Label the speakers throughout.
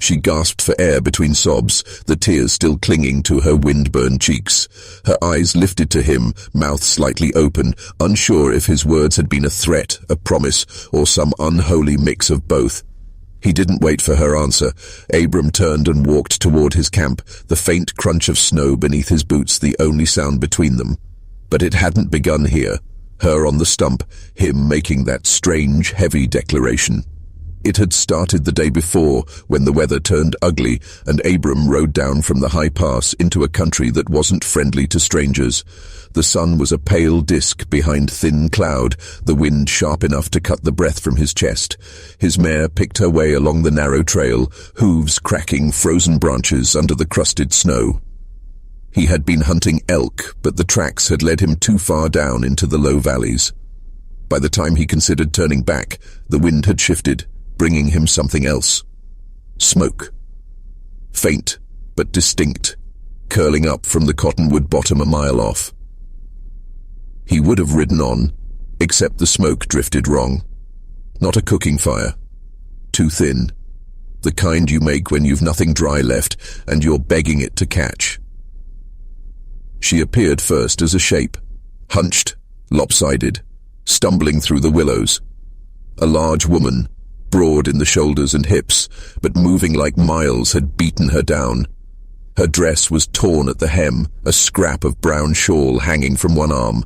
Speaker 1: She gasped for air between sobs, the tears still clinging to her wind-burned cheeks. Her eyes lifted to him, mouth slightly open, unsure if his words had been a threat, a promise, or some unholy mix of both. He didn't wait for her answer. Abram turned and walked toward his camp, the faint crunch of snow beneath his boots the only sound between them. But it hadn't begun here. Her on the stump, him making that strange, heavy declaration. It had started the day before, when the weather turned ugly, and Abram rode down from the high pass into a country that wasn't friendly to strangers. The sun was a pale disk behind thin cloud, the wind sharp enough to cut the breath from his chest. His mare picked her way along the narrow trail, hooves cracking frozen branches under the crusted snow. He had been hunting elk, but the tracks had led him too far down into the low valleys. By the time he considered turning back, the wind had shifted, bringing him something else. Smoke. Faint, but distinct, curling up from the cottonwood bottom a mile off. He would have ridden on, except the smoke drifted wrong. Not a cooking fire. Too thin. The kind you make when you've nothing dry left and you're begging it to catch. She appeared first as a shape, hunched, lopsided, stumbling through the willows. A large woman, broad in the shoulders and hips, but moving like miles had beaten her down. Her dress was torn at the hem, a scrap of brown shawl hanging from one arm.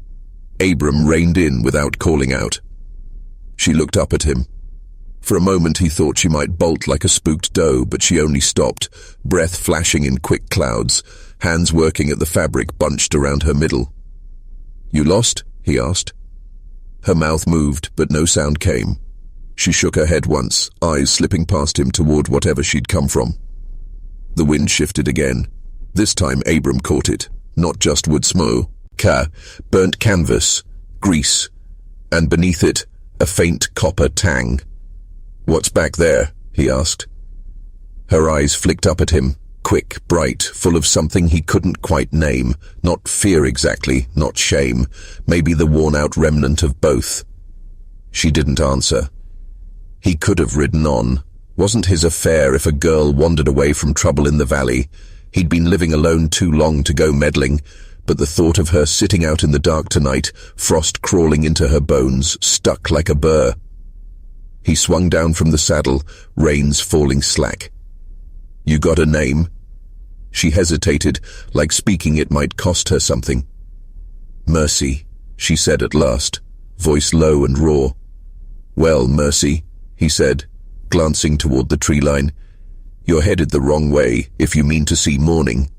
Speaker 1: Abram reined in without calling out. She looked up at him. For a moment he thought she might bolt like a spooked doe, but she only stopped, breath flashing in quick clouds, hands working at the fabric bunched around her middle. "You lost?" he asked. Her mouth moved, but no sound came. She shook her head once, eyes slipping past him toward whatever she'd come from. The wind shifted again. This time Abram caught it, not just wood smoke, burnt canvas, grease, and beneath it, a faint copper tang. "What's back there?" he asked. Her eyes flicked up at him, quick, bright, full of something he couldn't quite name. Not fear exactly, not shame, maybe the worn-out remnant of both. She didn't answer. He could have ridden on. Wasn't his affair if a girl wandered away from trouble in the valley. He'd been living alone too long to go meddling, but the thought of her sitting out in the dark tonight, frost crawling into her bones, stuck like a burr. He swung down from the saddle, reins falling slack. "You got a name?" She hesitated, like speaking it might cost her something. "Mercy," she said at last, voice low and raw. "Well, Mercy," he said, glancing toward the tree line, "you're headed the wrong way if you mean to see morning."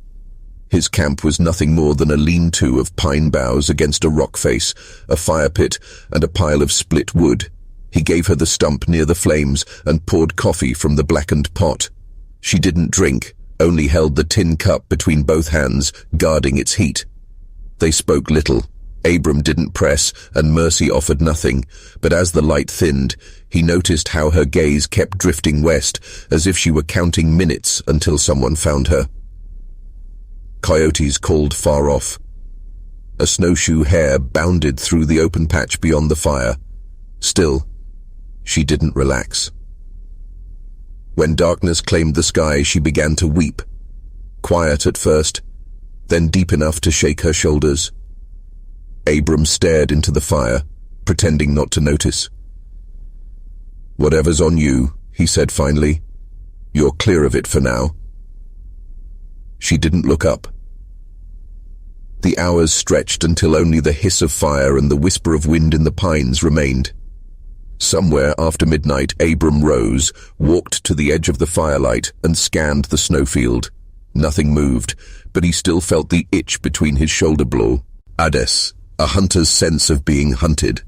Speaker 1: His camp was nothing more than a lean-to of pine boughs against a rock face, a fire pit, and a pile of split wood. He gave her the stump near the flames and poured coffee from the blackened pot. She didn't drink, only held the tin cup between both hands, guarding its heat. They spoke little. Abram didn't press, and Mercy offered nothing, but as the light thinned, he noticed how her gaze kept drifting west, as if she were counting minutes until someone found her. Coyotes called far off. A snowshoe hare bounded through the open patch beyond the fire. Still, she didn't relax. When darkness claimed the sky, she began to weep. Quiet at first, then deep enough to shake her shoulders. Abram stared into the fire, pretending not to notice. "Whatever's on you," he said finally. "You're clear of it for now." She didn't look up. The hours stretched until only the hiss of fire and the whisper of wind in the pines remained. Somewhere after midnight, Abram rose, walked to the edge of the firelight, and scanned the snowfield. Nothing moved, but he still felt the itch between his shoulder blades. Ades, a hunter's sense of being hunted.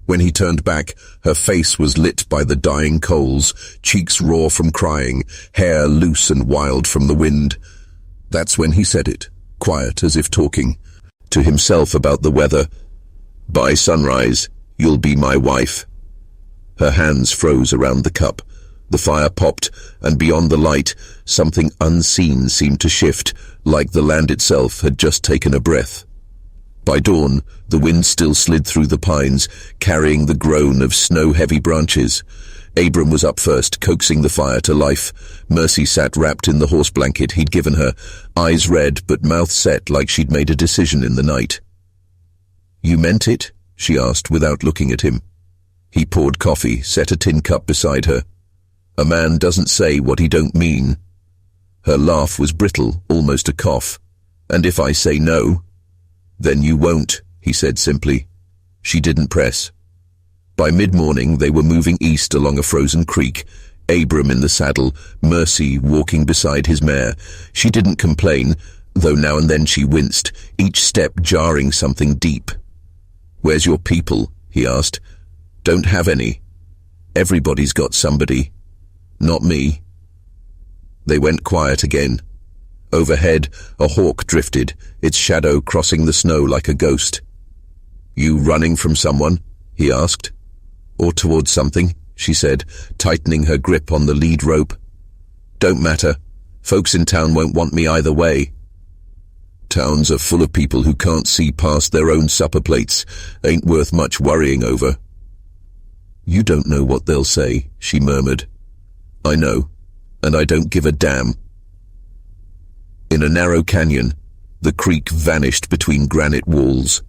Speaker 1: When he turned back, her face was lit by the dying coals, cheeks raw from crying, hair loose and wild from the wind. That's when he said it, quiet as if talking, to himself about the weather. "By sunrise, you'll be my wife." Her hands froze around the cup. The fire popped, and beyond the light, something unseen seemed to shift, like the land itself had just taken a breath. By dawn, the wind still slid through the pines, carrying the groan of snow-heavy branches. Abram was up first, coaxing the fire to life. Mercy sat wrapped in the horse blanket he'd given her, eyes red but mouth set like she'd made a decision in the night. "You meant it?" she asked without looking at him. He poured coffee, set a tin cup beside her. "A man doesn't say what he don't mean." Her laugh was brittle, almost a cough. "And if I say no?" "Then you won't," he said simply. She didn't press. By mid-morning they were moving east along a frozen creek, Abram in the saddle, Mercy walking beside his mare. She didn't complain, though now and then she winced, each step jarring something deep. "Where's your people?" he asked. "Don't have any. Everybody's got somebody. Not me." They went quiet again. Overhead, a hawk drifted, its shadow crossing the snow like a ghost. "You running from someone?" he asked. "Or towards something," she said, tightening her grip on the lead rope. "Don't matter. Folks in town won't want me either way." Towns are full of people who can't see past their own supper plates. Ain't worth much worrying over. "You don't know what they'll say," she murmured. "I know, and I don't give a damn." In a narrow canyon, the creek vanished between granite walls.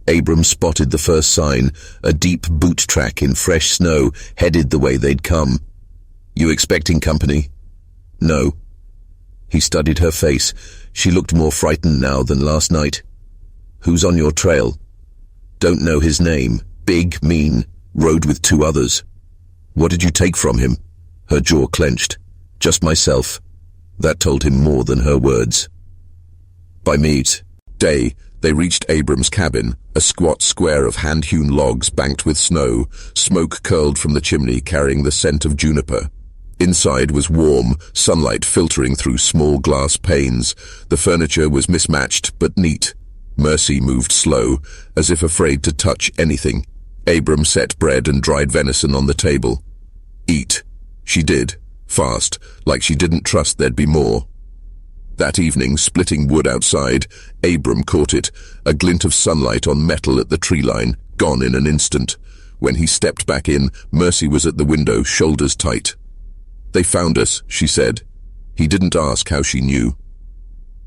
Speaker 1: Abram spotted the first sign, a deep boot track in fresh snow, headed the way they'd come. "You expecting company?" "No." He studied her face. She looked more frightened now than last night. "Who's on your trail?" "Don't know his name. Big, mean. Rode with 2 others." "What did you take from him?" Her jaw clenched. "Just myself." That told him more than her words. By midday, they reached Abram's cabin, a squat square of hand-hewn logs banked with snow. Smoke curled from the chimney, carrying the scent of juniper. Inside was warm, sunlight filtering through small glass panes. The furniture was mismatched but neat. Mercy moved slow, as if afraid to touch anything. Abram set bread and dried venison on the table. "Eat." She did, fast, like she didn't trust there'd be more. That evening, splitting wood outside, Abram caught it, a glint of sunlight on metal at the tree line, gone in an instant. When he stepped back in, Mercy was at the window, shoulders tight. "They found us," she said. He didn't ask how she knew.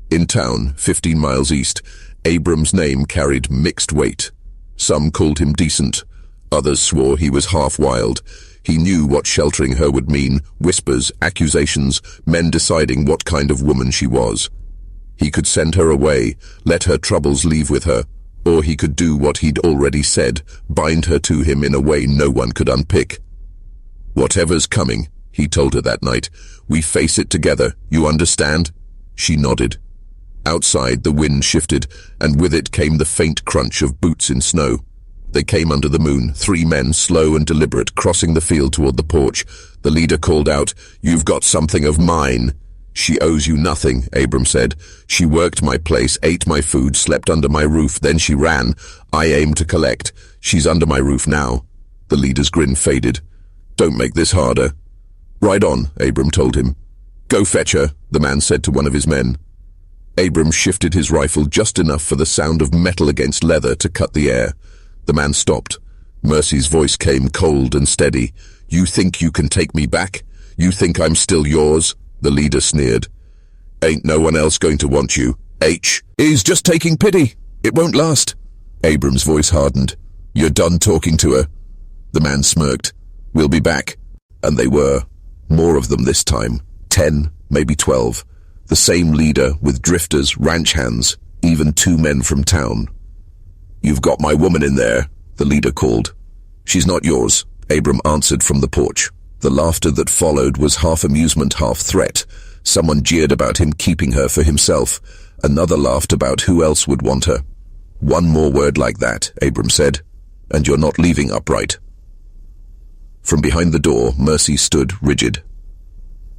Speaker 1: In town, 15 miles east, Abram's name carried mixed weight. Some called him decent. Others swore he was half wild. He knew what sheltering her would mean, whispers, accusations, men deciding what kind of woman she was. He could send her away, let her troubles leave with her, or he could do what he'd already said, bind her to him in a way no one could unpick. "Whatever's coming," he told her that night, "we face it together, you understand?" She nodded. Outside, the wind shifted, and with it came the faint crunch of boots in snow. They came under the moon, 3 men, slow and deliberate, crossing the field toward the porch. The leader called out, "You've got something of mine." "She owes you nothing," Abram said. "She worked my place, ate my food, slept under my roof, then she ran. I aim to collect. She's under my roof now." The leader's grin faded. "Don't make this harder." "Ride on," Abram told him. "Go fetch her," the man said to one of his men. Abram shifted his rifle just enough for the sound of metal against leather to cut the air. The man stopped. Mercy's voice came cold and steady. "You think you can take me back? You think I'm still yours?" The leader sneered. "Ain't no one else going to want you. He's just taking pity. It won't last." Abram's voice hardened. "You're done talking to her." The man smirked. "We'll be back." And they were. More of them this time. 10, maybe 12. The same leader with drifters, ranch hands, even 2 men from town. "You've got my woman in there," the leader called. "She's not yours," Abram answered from the porch. The laughter that followed was half amusement, half threat. Someone jeered about him keeping her for himself. Another laughed about who else would want her. "One more word like that," Abram said, "and you're not leaving upright." From behind the door, Mercy stood rigid.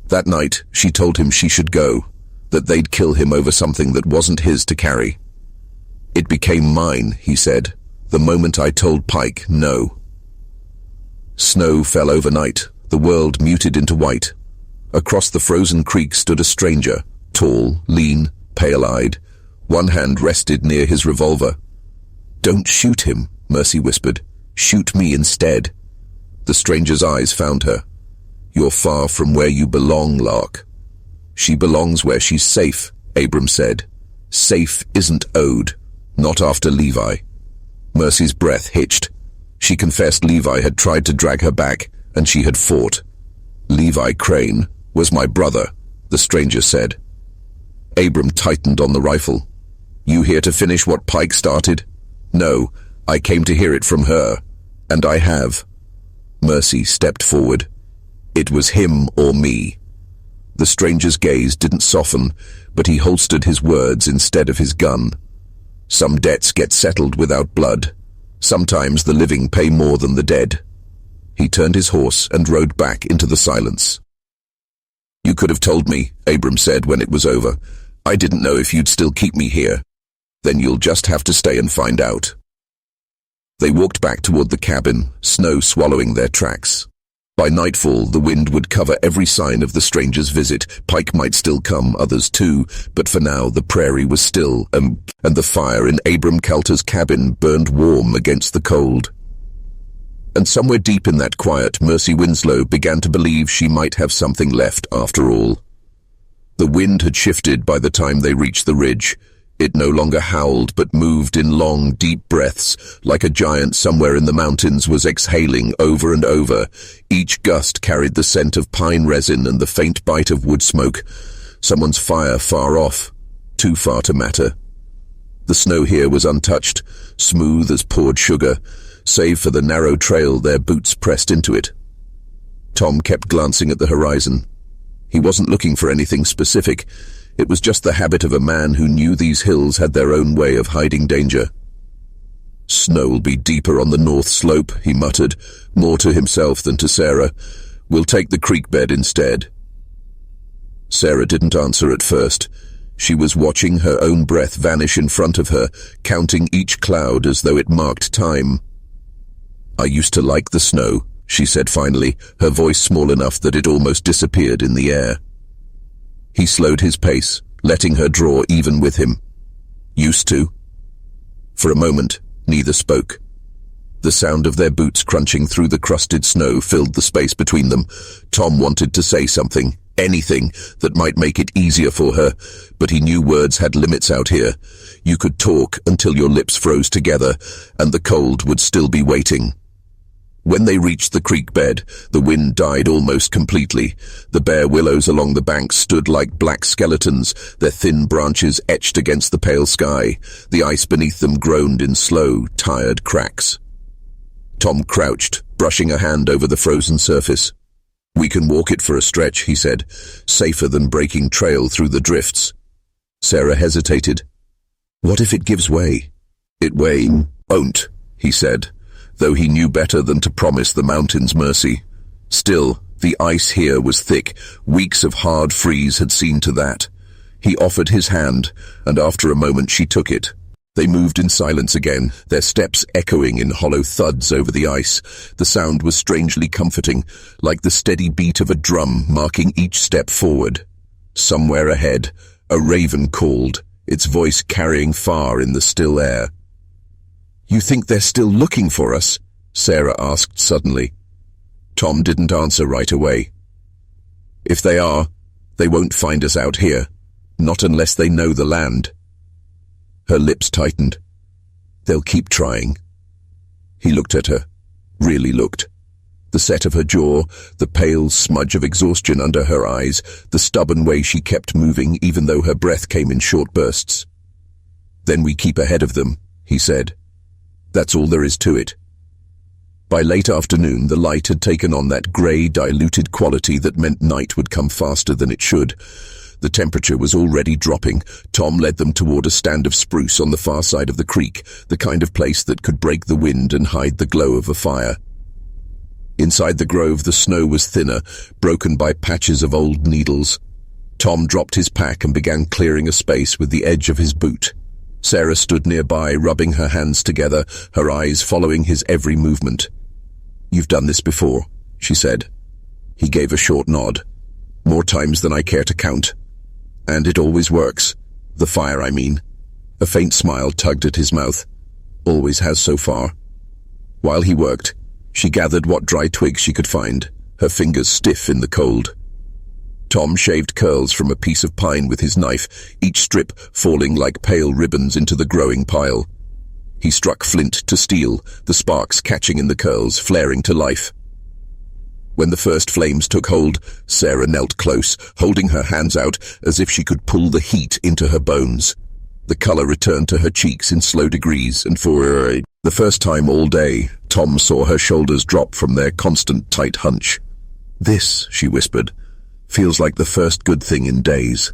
Speaker 1: That night, she told him she should go, that they'd kill him over something that wasn't his to carry. "It became mine," he said, "the moment I told Pike no." Snow fell overnight, the world muted into white. Across the frozen creek stood a stranger, tall, lean, pale-eyed. One hand rested near his revolver. "Don't shoot him," Mercy whispered. "Shoot me instead." The stranger's eyes found her. "You're far from where you belong, Lark." "She belongs where she's safe," Abram said. "Safe isn't owed. Not after Levi." Mercy's breath hitched. She confessed Levi had tried to drag her back, and she had fought. "Levi Crane was my brother," the stranger said. Abram tightened on the rifle. "You here to finish what Pike started?" "No, I came to hear it from her, and I have." Mercy stepped forward. "It was him or me." The stranger's gaze didn't soften, but he holstered his words instead of his gun. "Some debts get settled without blood. Sometimes the living pay more than the dead." He turned his horse and rode back into the silence. "You could have told me," Abram said when it was over. "I didn't know if you'd still keep me here." "Then you'll just have to stay and find out." They walked back toward the cabin, snow swallowing their tracks. By nightfall, the wind would cover every sign of the stranger's visit. Pike might still come, others too, but for now the prairie was still, and the fire in Abram Kelter's cabin burned warm against the cold. And somewhere deep in that quiet, Mercy Winslow began to believe she might have something left after all. The wind had shifted by the time they reached the ridge. It no longer howled, but moved in long, deep breaths, like a giant somewhere in the mountains was exhaling over and over. Each gust carried the scent of pine resin and the faint bite of wood smoke. Someone's fire far off, too far to matter. The snow here was untouched, smooth as poured sugar, save for the narrow trail their boots pressed into it. Tom kept glancing at the horizon. He wasn't looking for anything specific. It was just the habit of a man who knew these hills had their own way of hiding danger. "Snow'll be deeper on the north slope," he muttered, more to himself than to Sarah. "We'll take the creek bed instead." Sarah didn't answer at first. She was watching her own breath vanish in front of her, counting each cloud as though it marked time. "I used to like the snow," she said finally, her voice small enough that it almost disappeared in the air. He slowed his pace, letting her draw even with him. "Used to?" For a moment, neither spoke. The sound of their boots crunching through the crusted snow filled the space between them. Tom wanted to say something, anything that might make it easier for her, but he knew words had limits out here. You could talk until your lips froze together, and the cold would still be waiting. When they reached the creek bed, the wind died almost completely. The bare willows along the banks stood like black skeletons, their thin branches etched against the pale sky. The ice beneath them groaned in slow, tired cracks. Tom crouched, brushing a hand over the frozen surface. "We can walk it for a stretch," he said, "safer than breaking trail through the drifts." Sarah hesitated. "What if it gives way?" "It won't," he said, though he knew better than to promise the mountains mercy. Still, the ice here was thick. Weeks of hard freeze had seen to that. He offered his hand, and after a moment she took it. They moved in silence again, their steps echoing in hollow thuds over the ice. The sound was strangely comforting, like the steady beat of a drum marking each step forward. Somewhere ahead, a raven called, its voice carrying far in the still air. "You think they're still looking for us?" Sarah asked suddenly. Tom didn't answer right away. "If they are, they won't find us out here, not unless they know the land." Her lips tightened. "They'll keep trying." He looked at her, really looked. The set of her jaw, the pale smudge of exhaustion under her eyes, the stubborn way she kept moving even though her breath came in short bursts. "Then we keep ahead of them," he said. "That's all there is to it." By late afternoon, the light had taken on that grey, diluted quality that meant night would come faster than it should. The temperature was already dropping. Tom led them toward a stand of spruce on the far side of the creek, the kind of place that could break the wind and hide the glow of a fire. Inside the grove, the snow was thinner, broken by patches of old needles. Tom dropped his pack and began clearing a space with the edge of his boot. Sarah stood nearby, rubbing her hands together, her eyes following his every movement. "You've done this before," she said. He gave a short nod. "More times than I care to count. And it always works. The fire, I mean." A faint smile tugged at his mouth. "Always has so far." While he worked, She gathered what dry twigs she could find, her fingers stiff in the cold. Tom shaved curls from a piece of pine with his knife, each strip falling like pale ribbons into the growing pile. He struck flint to steel, the sparks catching in the curls, flaring to life. When the first flames took hold, Sarah knelt close, holding her hands out as if she could pull the heat into her bones. The color returned to her cheeks in slow degrees, and for the first time all day, Tom saw her shoulders drop from their constant tight hunch. "This," she whispered, "feels like the first good thing in days."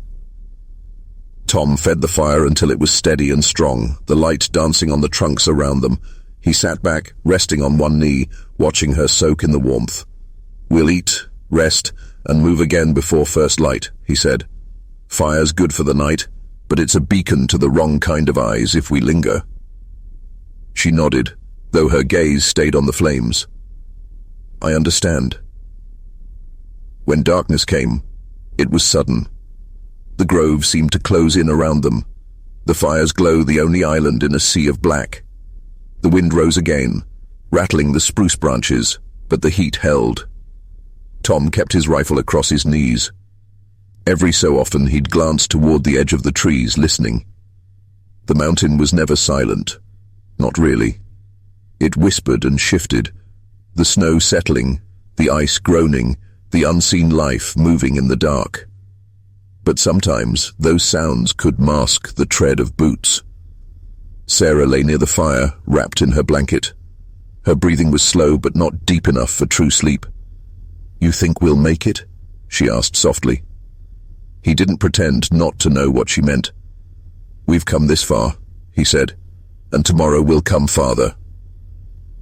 Speaker 1: Tom fed the fire until it was steady and strong, the light dancing on the trunks around them. He sat back, resting on one knee, watching her soak in the warmth. "We'll eat, rest, and move again before first light," he said. "Fire's good for the night, but it's a beacon to the wrong kind of eyes if we linger." She nodded, though her gaze stayed on the flames. "I understand." When darkness came, it was sudden. The grove seemed to close in around them, the fire's glow the only island in a sea of black. The wind rose again, rattling the spruce branches, but the heat held. Tom kept his rifle across his knees. Every so often he'd glance toward the edge of the trees, listening. The mountain was never silent. Not really. It whispered and shifted, the snow settling, the ice groaning, the unseen life moving in the dark. But sometimes those sounds could mask the tread of boots. Sarah lay near the fire, wrapped in her blanket. Her breathing was slow but not deep enough for true sleep. "You think we'll make it?" she asked softly. He didn't pretend not to know what she meant. "We've come this far," he said, "and tomorrow we'll come farther."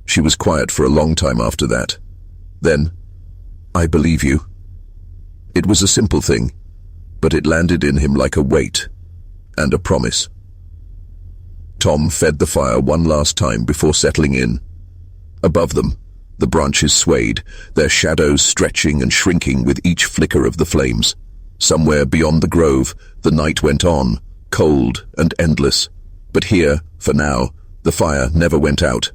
Speaker 1: She was quiet for a long time after that. Then, "I believe you." It was a simple thing, but it landed in him like a weight and a promise. Tom fed the fire one last time before settling in. Above them, the branches swayed, their shadows stretching and shrinking with each flicker of the flames. Somewhere beyond the grove, the night went on, cold and endless. But here, for now, the fire never went out.